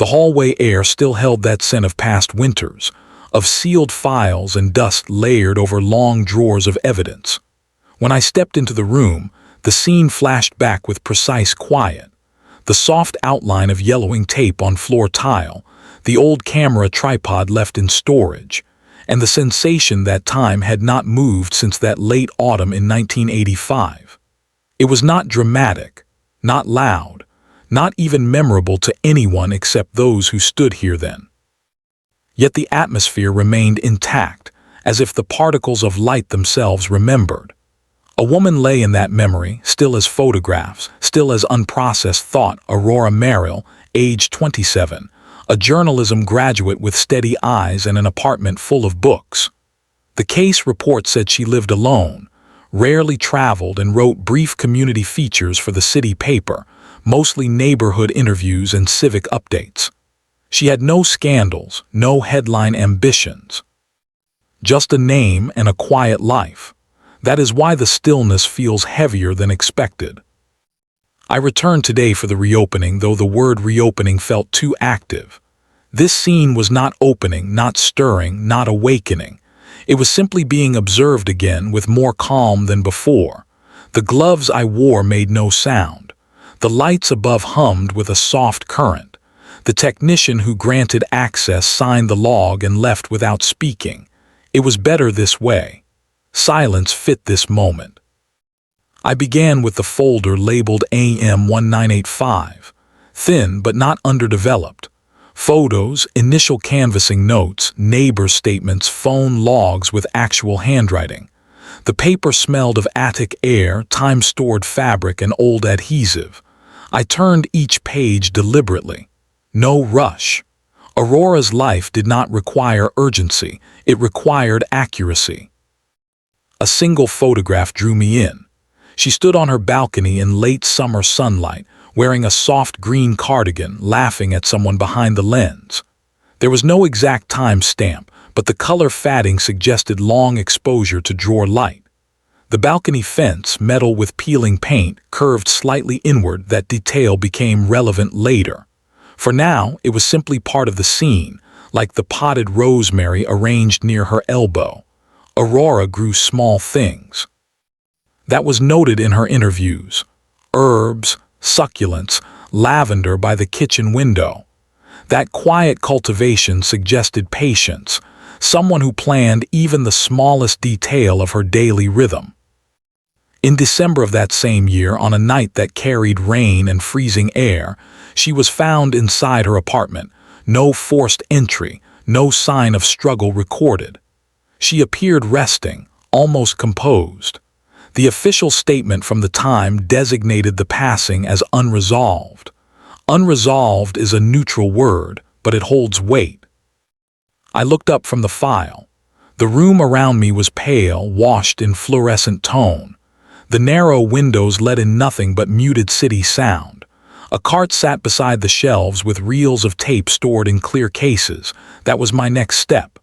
The hallway air still held that scent of past winters, of sealed files and dust layered over long drawers of evidence. When I stepped into the room, the scene flashed back with precise quiet. The soft outline of yellowing tape on floor tile, the old camera tripod left in storage, and the sensation that time had not moved since that late autumn in 1985. It was not dramatic, not loud, not even memorable to anyone except those who stood here then. Yet the atmosphere remained intact, as if the particles of light themselves remembered. A woman lay in that memory, still as photographs, still as unprocessed thought. Aurora Merrill, age 27, a journalism graduate with steady eyes and an apartment full of books. The case report said she lived alone, rarely traveled, and wrote brief community features for the city paper, mostly neighborhood interviews and civic updates. She had no scandals, no headline ambitions. Just a name and a quiet life. That is why the stillness feels heavier than expected. I returned today for the reopening, though the word reopening felt too active. This scene was not opening, not stirring, not awakening. It was simply being observed again with more calm than before. The gloves I wore made no sound. The lights above hummed with a soft current. The technician who granted access signed the log and left without speaking. It was better this way. Silence fit this moment. I began with the folder labeled AM1985, thin but not underdeveloped. Photos, initial canvassing notes, neighbor statements, phone logs with actual handwriting. The paper smelled of attic air, time-stored fabric, and old adhesive. I turned each page deliberately. No rush. Aurora's life did not require urgency, it required accuracy. A single photograph drew me in. She stood on her balcony in late summer sunlight, wearing a soft green cardigan, laughing at someone behind the lens. There was no exact time stamp, but the color fading suggested long exposure to drawer light. The balcony fence, metal with peeling paint, curved slightly inward. That detail became relevant later. For now, it was simply part of the scene, like the potted rosemary arranged near her elbow. Aurora grew small things. That was noted in her interviews. Herbs, succulents, lavender by the kitchen window. That quiet cultivation suggested patience, someone who planned even the smallest detail of her daily rhythm. In December of that same year, on a night that carried rain and freezing air, she was found inside her apartment. No forced entry, no sign of struggle recorded. She appeared resting, almost composed. The official statement from the time designated the passing as unresolved. Unresolved is a neutral word, but it holds weight. I looked up from the file. The room around me was pale, washed in fluorescent tone. The narrow windows let in nothing but muted city sound. A cart sat beside the shelves with reels of tape stored in clear cases. That was my next step.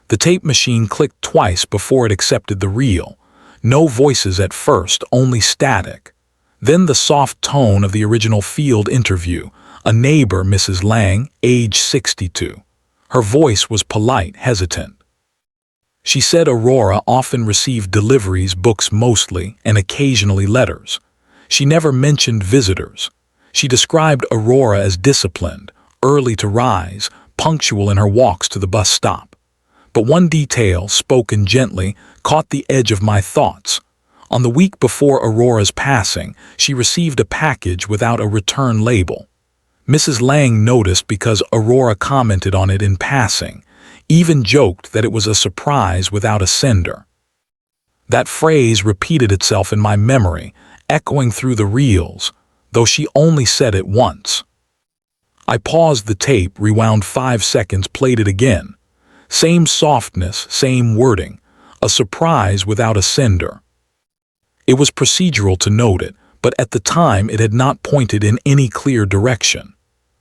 The tape machine clicked twice before it accepted the reel. No voices at first, only static. Then the soft tone of the original field interview. A neighbor, Mrs. Lang, age 62. Her voice was polite, hesitant. She said Aurora often received deliveries, books mostly, and occasionally letters. She never mentioned visitors. She described Aurora as disciplined, early to rise, punctual in her walks to the bus stop. But one detail, spoken gently, caught the edge of my thoughts. On the week before Aurora's passing, she received a package without a return label. Mrs. Lang noticed because Aurora commented on it in passing, even joked that it was a surprise without a sender. That phrase repeated itself in my memory, echoing through the reels, though she only said it once. I paused the tape, rewound 5 seconds, played it again. Same softness, same wording, a surprise without a sender. It was procedural to note it, but at the time it had not pointed in any clear direction.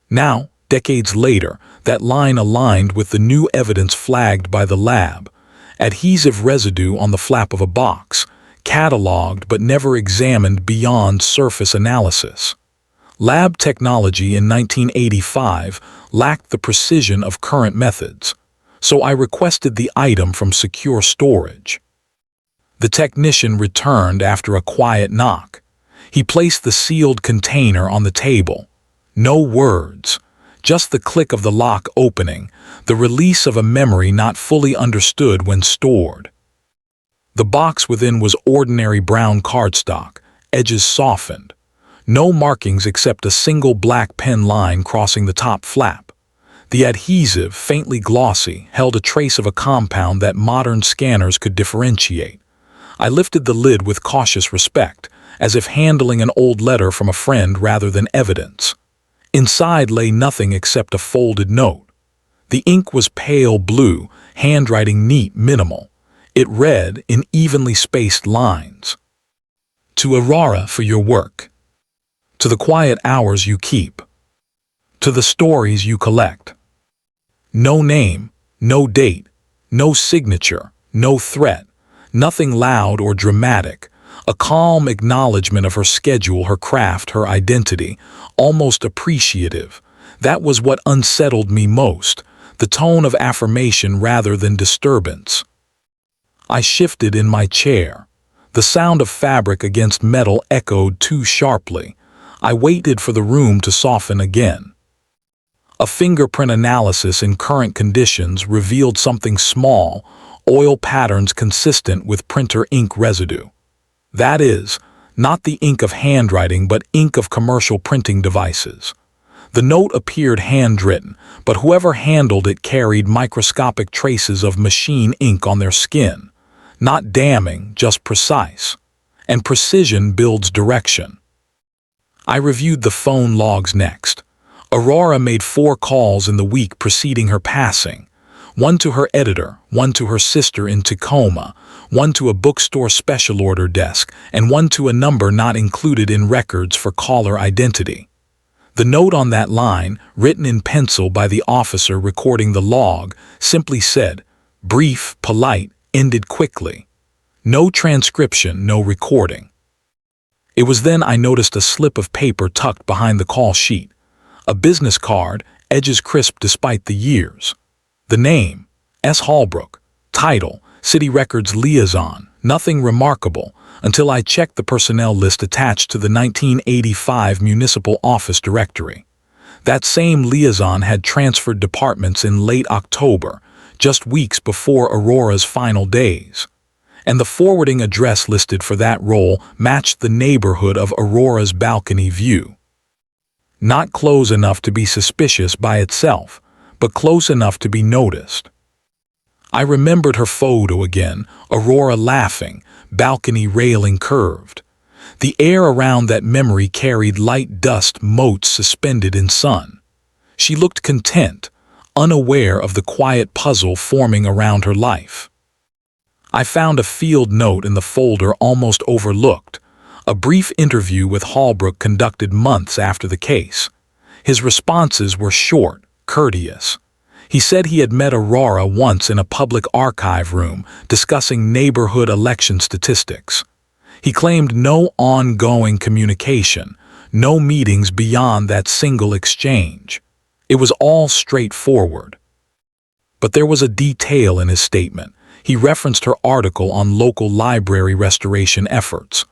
Now, decades later, that line aligned with the new evidence flagged by the lab. Adhesive residue on the flap of a box, catalogued but never examined beyond surface analysis. Lab technology in 1985 lacked the precision of current methods, so I requested the item from secure storage. The technician returned after a quiet knock. He placed the sealed container on the table. No words, just the click of the lock opening, the release of a memory not fully understood when stored. The box within was ordinary brown cardstock, edges softened. No markings except a single black pen line crossing the top flap. The adhesive, faintly glossy, held a trace of a compound that modern scanners could differentiate. I lifted the lid with cautious respect, as if handling an old letter from a friend rather than evidence. Inside lay nothing except a folded note. The ink was pale blue, handwriting neat, minimal. It read in evenly spaced lines. To Aurora for your work. To the quiet hours you keep. To the stories you collect. No name, no date, no signature, no threat, nothing loud or dramatic. A calm acknowledgement of her schedule, her craft, her identity, almost appreciative. That was what unsettled me most, the tone of affirmation rather than disturbance. I shifted in my chair. The sound of fabric against metal echoed too sharply. I waited for the room to soften again. A fingerprint analysis in current conditions revealed something small, oil patterns consistent with printer ink residue. That is, not the ink of handwriting but ink of commercial printing devices. The note appeared handwritten, but whoever handled it carried microscopic traces of machine ink on their skin. Not damning, just precise. And precision builds direction. I reviewed the phone logs next. Aurora made 4 calls in the week preceding her passing. 1 to her editor, 1 to her sister in Tacoma, 1 to a bookstore special order desk, and 1 to a number not included in records for caller identity. The note on that line, written in pencil by the officer recording the log, simply said, brief, polite, ended quickly. No transcription, no recording. It was then I noticed a slip of paper tucked behind the call sheet. A business card, edges crisp despite the years. The name, S. Holbrook. Title, City Records Liaison. Nothing remarkable, until I checked the personnel list attached to the 1985 Municipal Office Directory. That same liaison had transferred departments in late October, just weeks before Aurora's final days. And the forwarding address listed for that role matched the neighborhood of Aurora's balcony view. Not close enough to be suspicious by itself, but close enough to be noticed. I remembered her photo again, Aurora laughing, balcony railing curved. The air around that memory carried light dust motes suspended in sun. She looked content, unaware of the quiet puzzle forming around her life. I found a field note in the folder almost overlooked, a brief interview with Holbrook conducted months after the case. His responses were short, courteous. He said he had met Aurora once in a public archive room discussing neighborhood election statistics. He claimed no ongoing communication, no meetings beyond that single exchange. It was all straightforward. But there was a detail in his statement. He referenced her article on local library restoration efforts.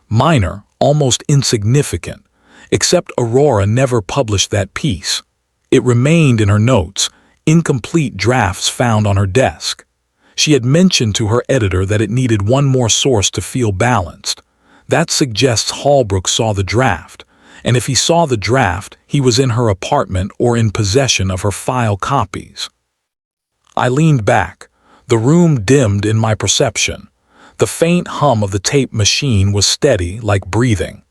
Minor, almost insignificant, except Aurora never published that piece. It remained in her notes, incomplete drafts found on her desk. She had mentioned to her editor that it needed one more source to feel balanced. That suggests Holbrook saw the draft, and if he saw the draft, he was in her apartment or in possession of her file copies. I leaned back. The room dimmed in my perception. The faint hum of the tape machine was steady, like breathing.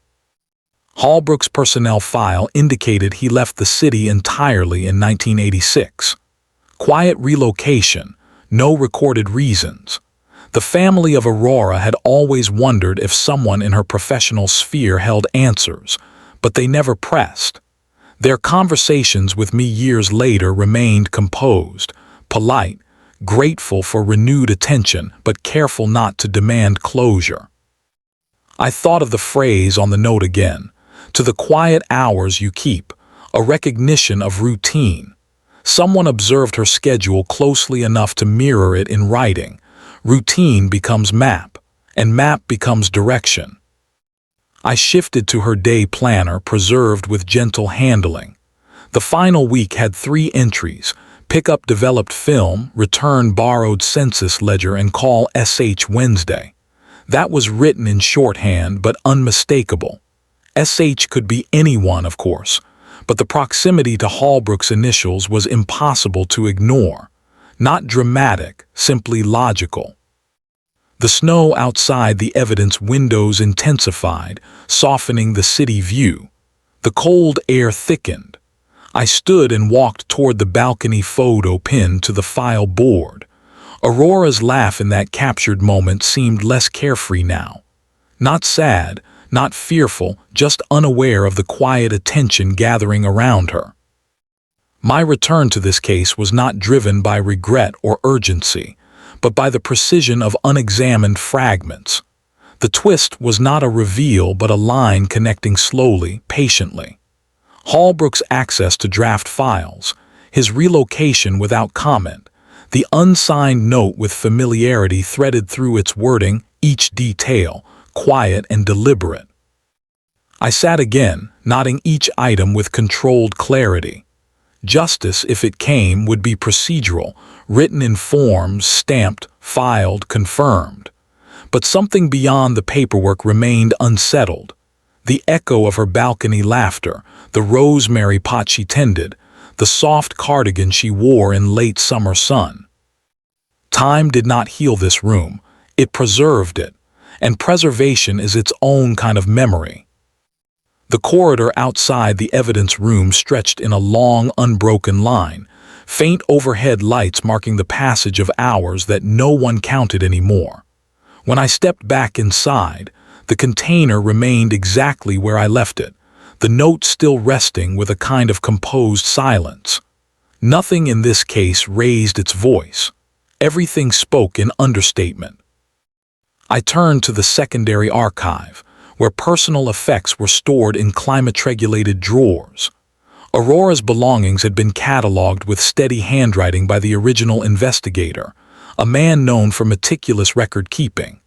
Holbrook's personnel file indicated he left the city entirely in 1986. Quiet relocation, no recorded reasons. The family of Aurora had always wondered if someone in her professional sphere held answers, but they never pressed. Their conversations with me years later remained composed, polite, grateful for renewed attention, but careful not to demand closure. I thought of the phrase on the note again, to the quiet hours you keep, a recognition of routine. Someone observed her schedule closely enough to mirror it in writing. Routine becomes map, and map becomes direction. I shifted to her day planner, preserved with gentle handling. The final week had 3 entries: pick up developed film, return borrowed census ledger, and call SH Wednesday. That was written in shorthand but unmistakable. SH could be anyone, of course, but the proximity to Holbrook's initials was impossible to ignore. Not dramatic, simply logical. The snow outside the evidence windows intensified, softening the city view. The cold air thickened. I stood and walked toward the balcony photo pinned to the file board. Aurora's laugh in that captured moment seemed less carefree now. Not sad, not fearful, just unaware of the quiet attention gathering around her. My return to this case was not driven by regret or urgency, but by the precision of unexamined fragments. The twist was not a reveal but a line connecting slowly, patiently. Holbrook's access to draft files, his relocation without comment, the unsigned note with familiarity threaded through its wording, each detail, quiet and deliberate. I sat again, noting each item with controlled clarity. Justice, if it came, would be procedural, written in forms, stamped, filed, confirmed. But something beyond the paperwork remained unsettled. The echo of her balcony laughter, the rosemary pot she tended, the soft cardigan she wore in late summer sun. Time did not heal this room, it preserved it, and preservation is its own kind of memory. The corridor outside the evidence room stretched in a long, unbroken line, faint overhead lights marking the passage of hours that no one counted anymore. When I stepped back inside, the container remained exactly where I left it, the note still resting with a kind of composed silence. Nothing in this case raised its voice. Everything spoke in understatement. I turned to the secondary archive, where personal effects were stored in climate-regulated drawers. Aurora's belongings had been catalogued with steady handwriting by the original investigator, a man known for meticulous record-keeping.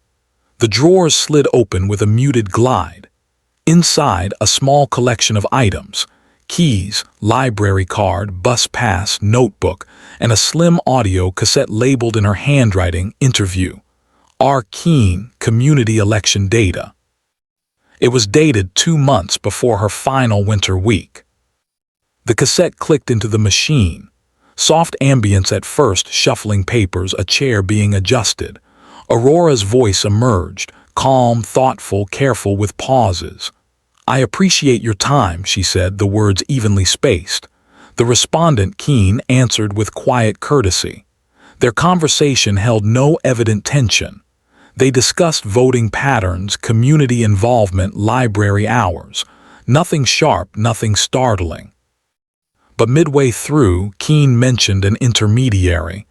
The drawers slid open with a muted glide. Inside, a small collection of items: keys, library card, bus pass, notebook, and a slim audio cassette labeled in her handwriting, "Interview. R. Keene, Community Election Data." It was dated 2 months before her final winter week. The cassette clicked into the machine. Soft ambience at first, shuffling papers, a chair being adjusted. Aurora's voice emerged, calm, thoughtful, careful, with pauses. "I appreciate your time," she said, the words evenly spaced. The respondent, Keene, answered with quiet courtesy. Their conversation held no evident tension. They discussed voting patterns, community involvement, library hours. Nothing sharp, nothing startling. But midway through, Keene mentioned an intermediary.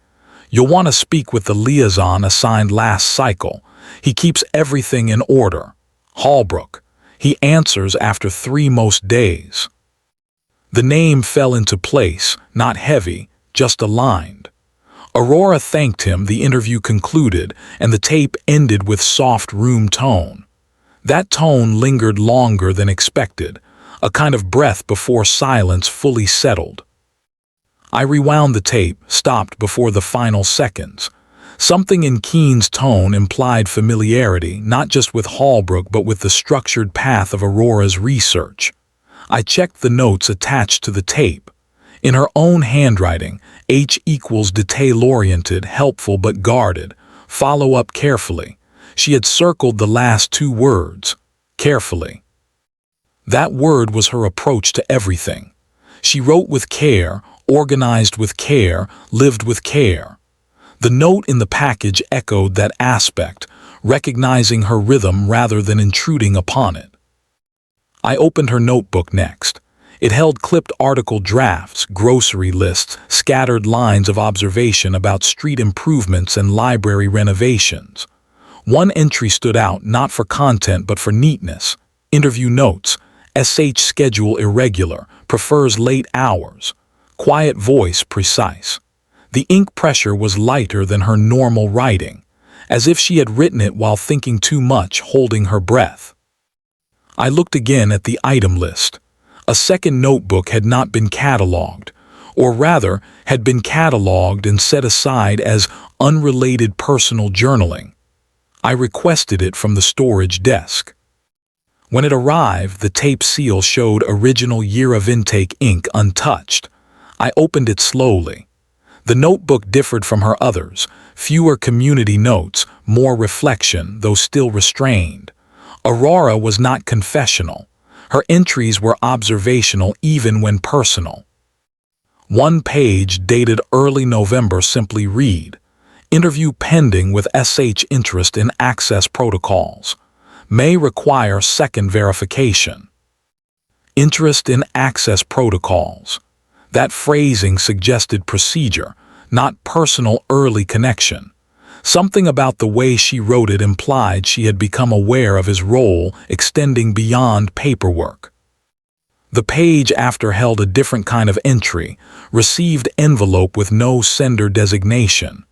"You'll want to speak with the liaison assigned last cycle. He keeps everything in order. Holbrook. He answers after 3 most days." The name fell into place, not heavy, just aligned. Aurora thanked him, the interview concluded, and the tape ended with soft room tone. That tone lingered longer than expected, a kind of breath before silence fully settled. I rewound the tape, stopped before the final seconds. Something in Keene's tone implied familiarity, not just with Holbrook but with the structured path of Aurora's research. I checked the notes attached to the tape. In her own handwriting, H equals detail-oriented, helpful but guarded. Follow up carefully. She had circled the last 2 words, carefully. That word was her approach to everything. She wrote with care, organized with care, lived with care. The note in the package echoed that aspect, recognizing her rhythm rather than intruding upon it. I opened her notebook next. It held clipped article drafts, grocery lists, scattered lines of observation about street improvements and library renovations. One entry stood out, not for content but for neatness. Interview notes, SH schedule irregular, prefers late hours. Quiet voice precise. The ink pressure was lighter than her normal writing, as if she had written it while thinking too much, holding her breath. I looked again at the item list. A second notebook had not been catalogued, or rather, had been catalogued and set aside as unrelated personal journaling. I requested it from the storage desk. When it arrived, the tape seal showed original year of intake ink untouched. I opened it slowly. The notebook differed from her others, fewer community notes, more reflection, though still restrained. Aurora was not confessional. Her entries were observational even when personal. One page dated early November simply read, "Interview pending with SH interest in access protocols. May require second verification." Interest in access protocols. That phrasing suggested procedure, not personal early connection. Something about the way she wrote it implied she had become aware of his role extending beyond paperwork. The page after held a different kind of entry, received envelope with no sender designation.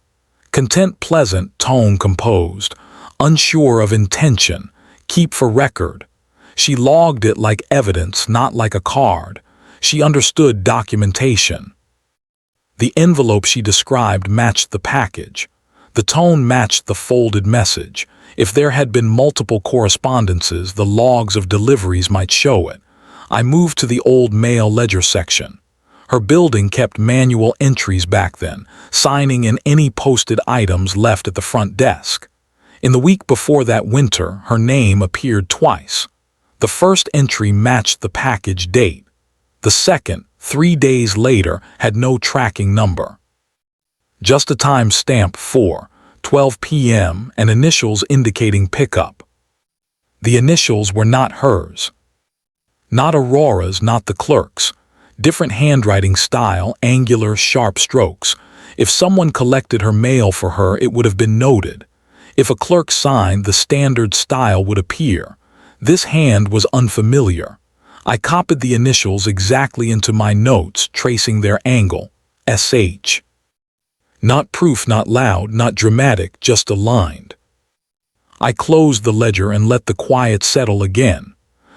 Content pleasant, tone composed, unsure of intention, keep for record. She logged it like evidence, not like a card. She understood documentation. The envelope she described matched the package. The tone matched the folded message. If there had been multiple correspondences, the logs of deliveries might show it. I moved to the old mail ledger section. Her building kept manual entries back then, signing in any posted items left at the front desk. In the week before that winter, her name appeared twice. The first entry matched the package date. The second, 3 days later, had no tracking number. Just a time stamp 4:12 p.m. and initials indicating pickup. The initials were not hers. Not Aurora's, not the clerk's. Different handwriting style, angular, sharp strokes. If someone collected her mail for her, it would have been noted. If a clerk signed, the standard style would appear. This hand was unfamiliar. I copied the initials exactly into my notes, tracing their angle, SH. Not proof, not loud, not dramatic, just aligned. I closed the ledger and let the quiet settle again.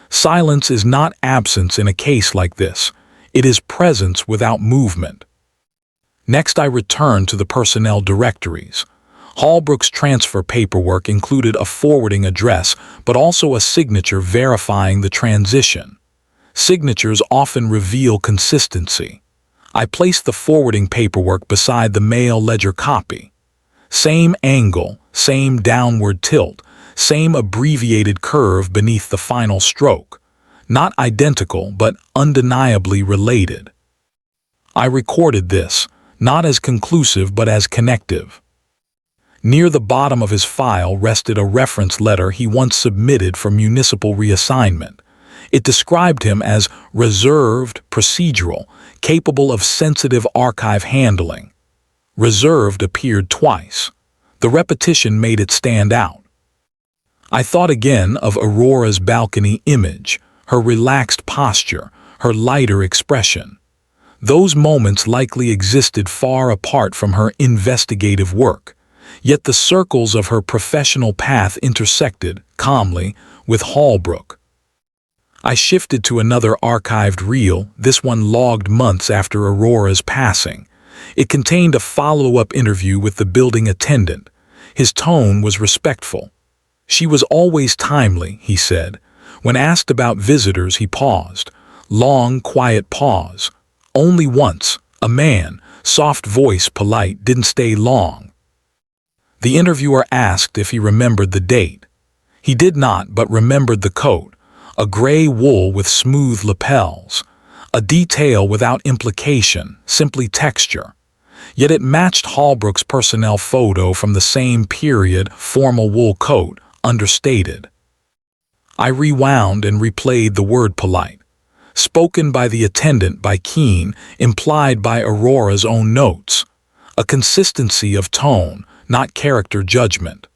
Silence is not absence in a case like this. It is presence without movement. Next, I returned to the personnel directories. Holbrook's transfer paperwork included a forwarding address, but also a signature verifying the transition. Signatures often reveal consistency. I placed the forwarding paperwork beside the mail ledger copy. Same angle, same downward tilt, same abbreviated curve beneath the final stroke. Not identical, but undeniably related. I recorded this, not as conclusive but as connective. Near the bottom of his file rested a reference letter he once submitted for municipal reassignment. It described him as reserved, procedural, capable of sensitive archive handling. Reserved appeared twice. The repetition made it stand out. I thought again of Aurora's balcony image, her relaxed posture, her lighter expression. Those moments likely existed far apart from her investigative work, yet the circles of her professional path intersected, calmly, with Holbrook. I shifted to another archived reel, this one logged months after Aurora's passing. It contained a follow-up interview with the building attendant. His tone was respectful. "She was always timely," he said. When asked about visitors, he paused. Long, quiet pause. Only once, a man, soft voice, polite, didn't stay long. The interviewer asked if he remembered the date. He did not, but remembered the coat. A gray wool with smooth lapels. A detail without implication, simply texture. Yet it matched Holbrook's personnel photo from the same period, formal wool coat, understated. I rewound and replayed the word polite. Spoken by the attendant by Keene, implied by Aurora's own notes. A consistency of tone, not character judgment.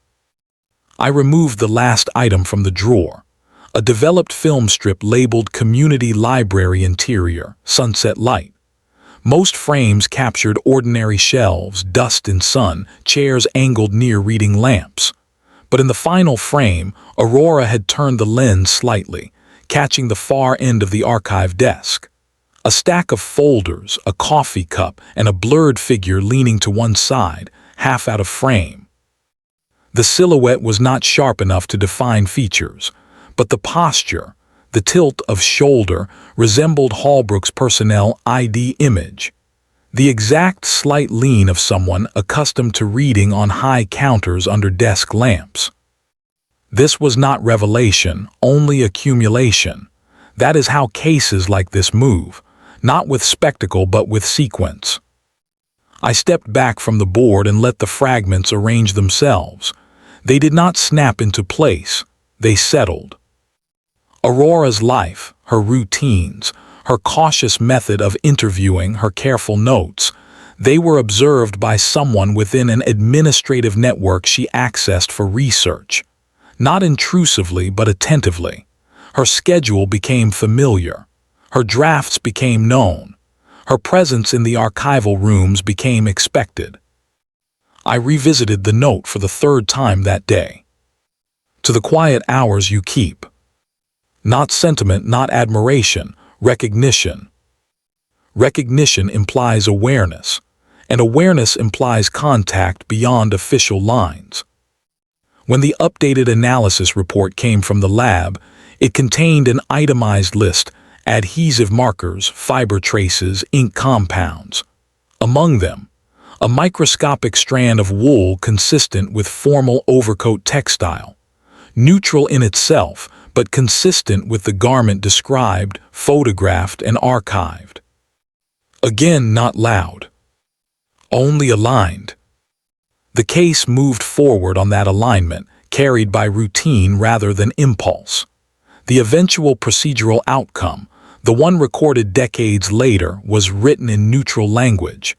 I removed the last item from the drawer. a developed film strip labeled Community Library Interior, Sunset Light. Most frames captured ordinary shelves, dust and sun, chairs angled near reading lamps. But in the final frame, Aurora had turned the lens slightly, catching the far end of the archive desk. A stack of folders, a coffee cup, and a blurred figure leaning to one side, half out of frame. The silhouette was not sharp enough to define features, but the posture, the tilt of shoulder, resembled Holbrook's personnel ID image. The exact slight lean of someone accustomed to reading on high counters under desk lamps. This was not revelation, only accumulation. That is how cases like this move, not with spectacle but with sequence. I stepped back from the board and let the fragments arrange themselves. They did not snap into place, they settled. Aurora's life, her routines, her cautious method of interviewing, her careful notes, they were observed by someone within an administrative network she accessed for research. Not intrusively but attentively. Her schedule became familiar. Her drafts became known. Her presence in the archival rooms became expected. I revisited the note for the third time that day. To the quiet hours you keep. Not sentiment, not admiration, recognition. Recognition implies awareness, and awareness implies contact beyond official lines. When the updated analysis report came from the lab, it contained an itemized list, adhesive markers, fiber traces, ink compounds. Among them, a microscopic strand of wool consistent with formal overcoat textile, neutral in itself, but consistent with the garment described, photographed, and archived. Again, not loud. Only aligned. The case moved forward on that alignment, carried by routine rather than impulse. The eventual procedural outcome, the one recorded decades later, was written in neutral language.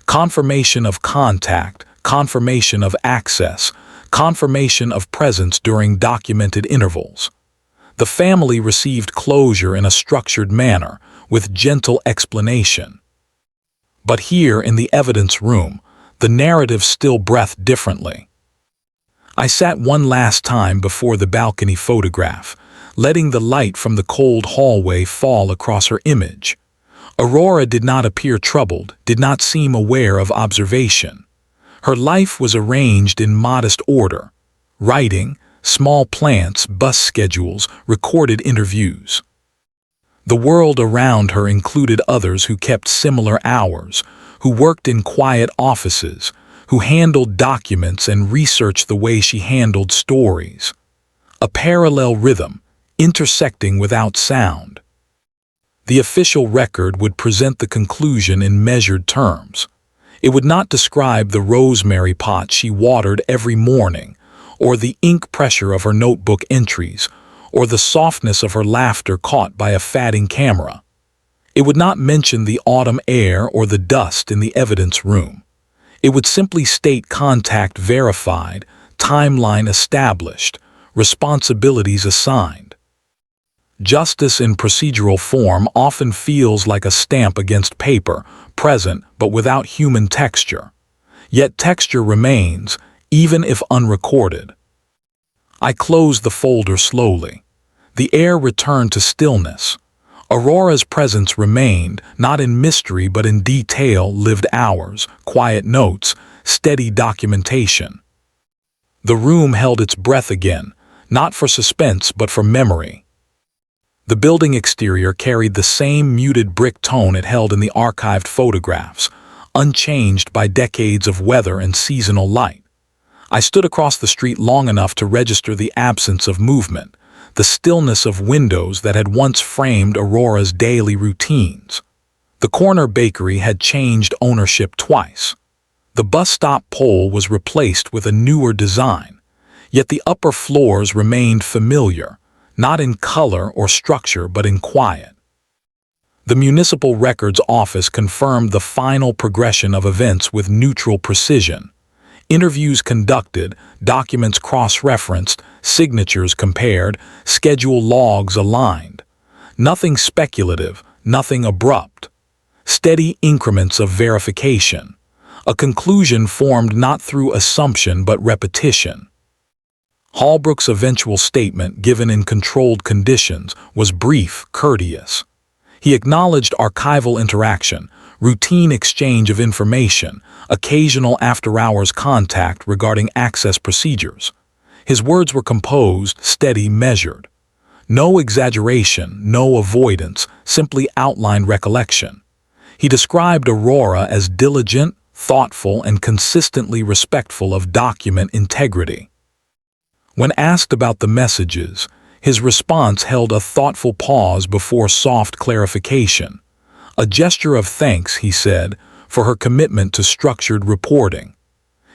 Confirmation of contact, confirmation of access, confirmation of presence during documented intervals. The family received closure in a structured manner, with gentle explanation. But here in the evidence room, the narrative still breathed differently. I sat one last time before the balcony photograph, letting the light from the cold hallway fall across her image. Aurora did not appear troubled, did not seem aware of observation. Her life was arranged in modest order. Writing, small plants, bus schedules, recorded interviews. The world around her included others who kept similar hours, who worked in quiet offices, who handled documents and researched the way she handled stories. A parallel rhythm, intersecting without sound. The official record would present the conclusion in measured terms. It would not describe the rosemary pot she watered every morning, or the ink pressure of her notebook entries, or the softness of her laughter caught by a fatting camera. It would not mention the autumn air or the dust in the evidence room. It would simply state contact verified, timeline established, responsibilities assigned. Justice in procedural form often feels like a stamp against paper, present but without human texture. Yet texture remains, even if unrecorded. I closed the folder slowly. The air returned to stillness. Aurora's presence remained, not in mystery but in detail, lived hours, quiet notes, steady documentation. The room held its breath again, not for suspense but for memory. The building exterior carried the same muted brick tone it held in the archived photographs, unchanged by decades of weather and seasonal light. I stood across the street long enough to register the absence of movement, the stillness of windows that had once framed Aurora's daily routines. The corner bakery had changed ownership twice. The bus stop pole was replaced with a newer design, yet the upper floors remained familiar, not in color or structure but in quiet. The municipal records office confirmed the final progression of events with neutral precision. Interviews conducted, documents cross-referenced, signatures compared, schedule logs aligned. Nothing speculative, nothing abrupt. Steady increments of verification. A conclusion formed not through assumption but repetition. Holbrook's eventual statement, given in controlled conditions, was brief, courteous. He acknowledged archival interaction, routine exchange of information, occasional after-hours contact regarding access procedures. His words were composed, steady, measured. No exaggeration, no avoidance, simply outlined recollection. He described Aurora as diligent, thoughtful, and consistently respectful of document integrity. When asked about the messages, his response held a thoughtful pause before soft clarification. A gesture of thanks, he said, for her commitment to structured reporting.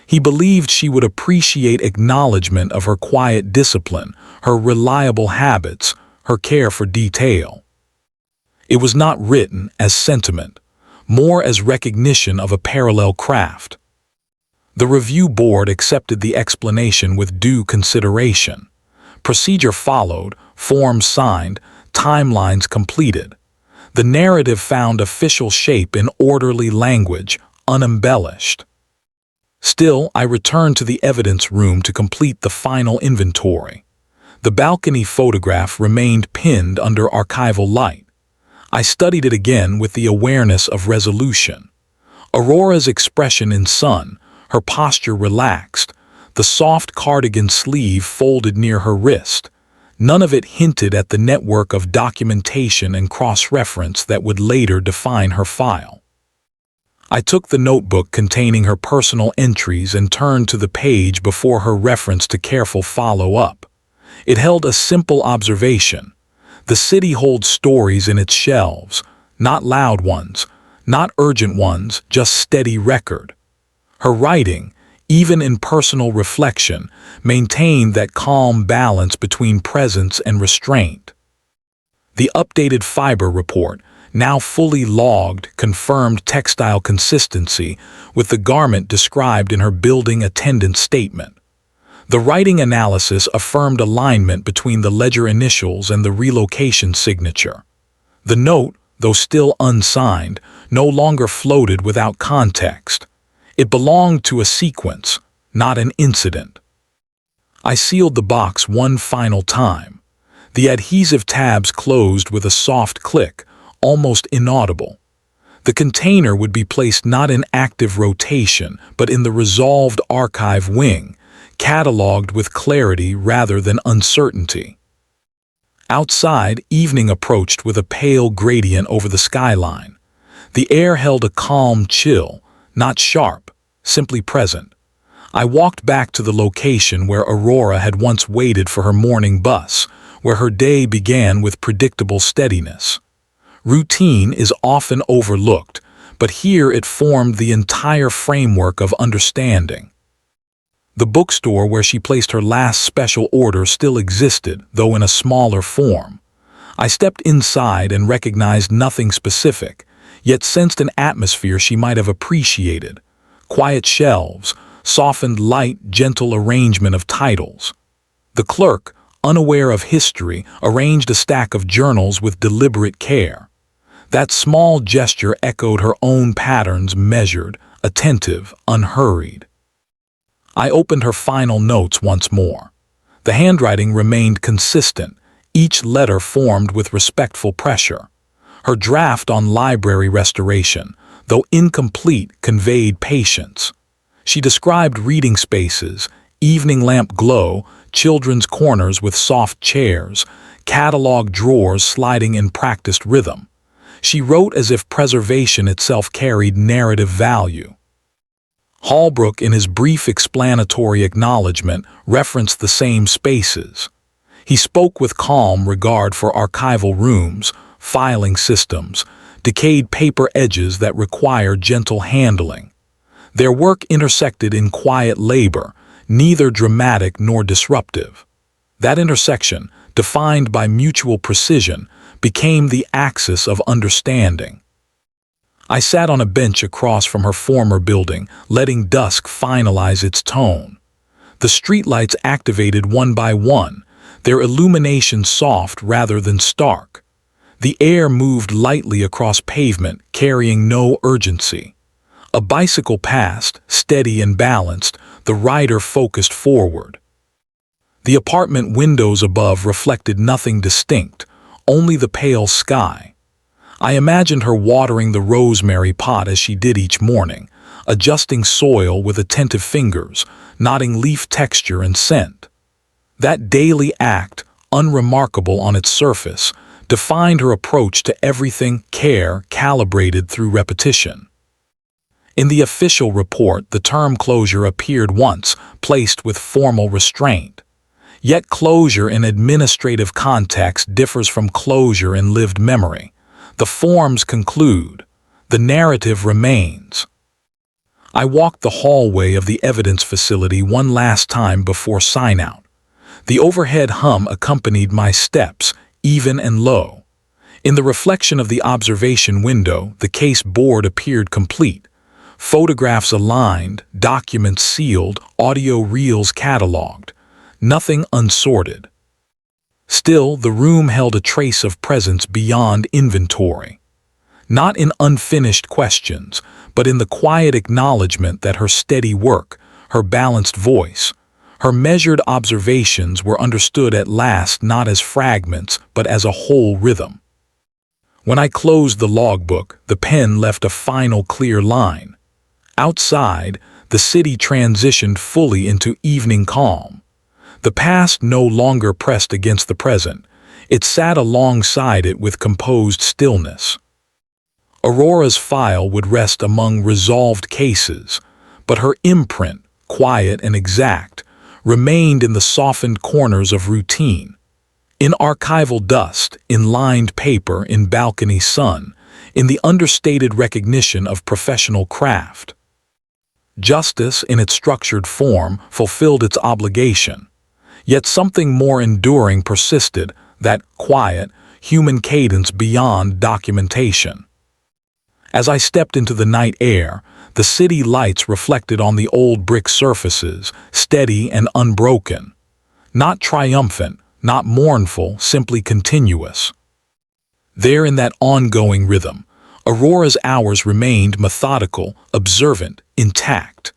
He believed she would appreciate acknowledgement of her quiet discipline, her reliable habits, her care for detail. It was not written as sentiment, more as recognition of a parallel craft. The review board accepted the explanation with due consideration. Procedure followed, forms signed, timelines completed. The narrative found official shape in orderly language, unembellished. Still, I returned to the evidence room to complete the final inventory. The balcony photograph remained pinned under archival light. I studied it again with the awareness of resolution. Aurora's expression in sun, her posture relaxed, the soft cardigan sleeve folded near her wrist. None of it hinted at the network of documentation and cross-reference that would later define her file. I took the notebook containing her personal entries and turned to the page before her reference to careful follow-up. It held a simple observation. The city holds stories in its shelves, not loud ones, not urgent ones, just steady record. Her writing, even in personal reflection, maintained that calm balance between presence and restraint. The updated fiber report, now fully logged, confirmed textile consistency with the garment described in her building attendance statement. The writing analysis affirmed alignment between the ledger initials and the relocation signature. The note, though still unsigned, no longer floated without context. It belonged to a sequence, not an incident. I sealed the box one final time. The adhesive tabs closed with a soft click, almost inaudible. The container would be placed not in active rotation, but in the resolved archive wing, cataloged with clarity rather than uncertainty. Outside, evening approached with a pale gradient over the skyline. The air held a calm chill, not sharp, simply present. I walked back to the location where Aurora had once waited for her morning bus, where her day began with predictable steadiness. Routine is often overlooked, but here it formed the entire framework of understanding. The bookstore where she placed her last special order still existed, though in a smaller form. I stepped inside and recognized nothing specific, yet sensed an atmosphere she might have appreciated. Quiet shelves, softened light, gentle arrangement of titles. The clerk, unaware of history, arranged a stack of journals with deliberate care. That small gesture echoed her own patterns, measured, attentive, unhurried. I opened her final notes once more. The handwriting remained consistent, each letter formed with respectful pressure. Her draft on library restoration, though incomplete, conveyed patience. She described reading spaces, evening lamp glow, children's corners with soft chairs, catalog drawers sliding in practiced rhythm. She wrote as if preservation itself carried narrative value. Holbrook, in his brief explanatory acknowledgement, referenced the same spaces. He spoke with calm regard for archival rooms, filing systems, decayed paper edges that require gentle handling. Their work intersected in quiet labor, neither dramatic nor disruptive. That intersection, defined by mutual precision, became the axis of understanding. I sat on a bench across from her former building, letting dusk finalize its tone. The streetlights activated one by one, their illumination soft rather than stark. The air moved lightly across pavement, carrying no urgency. A bicycle passed, steady and balanced, the rider focused forward. The apartment windows above reflected nothing distinct, only the pale sky. I imagined her watering the rosemary pot as she did each morning, adjusting soil with attentive fingers, noting leaf texture and scent. That daily act, unremarkable on its surface, defined her approach to everything, care calibrated through repetition. In the official report, the term closure appeared once, placed with formal restraint. Yet closure in administrative context differs from closure in lived memory. The forms conclude. The narrative remains. I walked the hallway of the evidence facility one last time before sign-out. The overhead hum accompanied my steps, even and low. In the reflection of the observation window, the case board appeared complete. Photographs aligned, documents sealed, audio reels cataloged. Nothing unsorted. Still, the room held a trace of presence beyond inventory. Not in unfinished questions, but in the quiet acknowledgement that her steady work, her balanced voice, her measured observations were understood at last not as fragments, but as a whole rhythm. When I closed the logbook, the pen left a final clear line. Outside, the city transitioned fully into evening calm. The past no longer pressed against the present. It sat alongside it with composed stillness. Aurora's file would rest among resolved cases, but her imprint, quiet and exact, remained in the softened corners of routine. In archival dust, in lined paper, in balcony sun, in the understated recognition of professional craft. Justice, in its structured form, fulfilled its obligation. Yet something more enduring persisted, that quiet, human cadence beyond documentation. As I stepped into the night air, the city lights reflected on the old brick surfaces, steady and unbroken. Not triumphant, not mournful, simply continuous. There in that ongoing rhythm, Aurora's hours remained methodical, observant, intact.